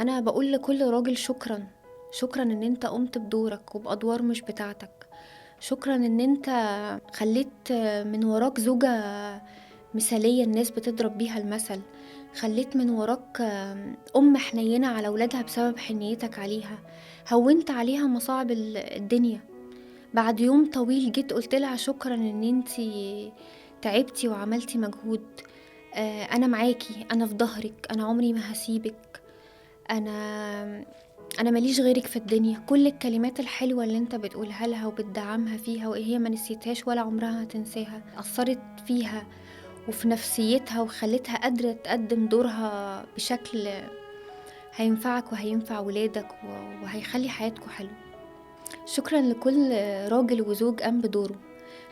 أنا بقول لكل راجل شكرا، شكرا إن أنت قمت بدورك وبأدوار مش بتاعتك. شكرا إن أنت خليت من وراك زوجة مثالية الناس بتضرب بيها المثل. خليت من وراك أم حنينة على ولادها بسبب حنيتك عليها. هونت عليها مصاعب الدنيا. بعد يوم طويل جيت قلت لها شكرا إن انتي تعبتي وعملتي مجهود. أنا معاكي، أنا في ظهرك، أنا عمري ما هسيبك. أنا أنا ماليش غيرك في الدنيا. كل الكلمات الحلوة اللي انت بتقولها لها وبتدعمها فيها وهي ما نسيتهاش ولا عمرها هتنساها، أثرت فيها وفي نفسيتها وخلتها قادرة تقدم دورها بشكل هينفعك وهينفع ولادك وهيخلي حياتكوا حلو. شكرا لكل راجل وزوج قام بدوره.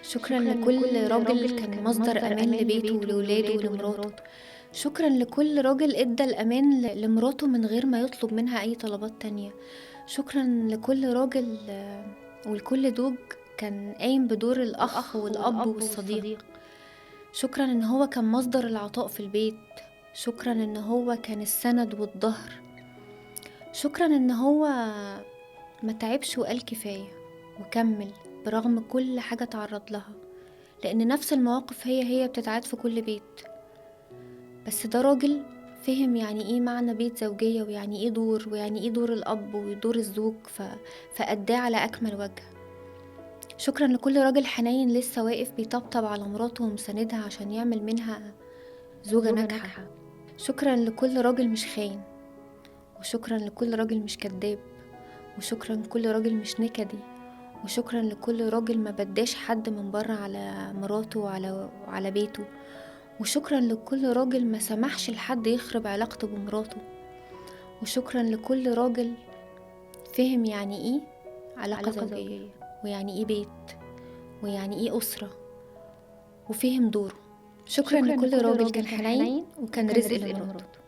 شكرا لكل راجل كان مصدر أمان لبيته ولولاده ولمراته. شكرا لكل راجل ادى الأمان لمراته من غير ما يطلب منها أي طلبات تانية. شكرا لكل راجل ولكل زوج كان قايم بدور الأخ والأب والصديق. شكرا إن هو كان مصدر العطاء في البيت. شكرا إن هو كان السند والظهر. شكرا إن هو ما تعبش وقال كفاية وكمل برغم كل حاجة تعرض لها، لأن نفس المواقف هي بتتعاد في كل بيت. بس ده راجل فهم يعني ايه معنى بيت زوجية، ويعني ايه دور، ويعني ايه دور الأب ودور الزوج، فأداه على أكمل وجه. شكرا لكل راجل حنين لسه واقف بيطبطب على مراته ومساندها عشان يعمل منها زوجة ناجحة. شكرا لكل راجل مش خاين، وشكرا لكل راجل مش كذاب، وشكرا لكل راجل مش نكدي، وشكرا لكل راجل ما بداش حد من بره على مراته وعلى بيته، وشكرا لكل راجل ما سمحش لحد يخرب علاقته بمراته، وشكرا لكل راجل فهم يعني ايه علاقة زوجية، ويعني ايه بيت، ويعني ايه أسرة، وفهم دوره. شكرا لكل راجل كان حنين وكان رزق لمراته.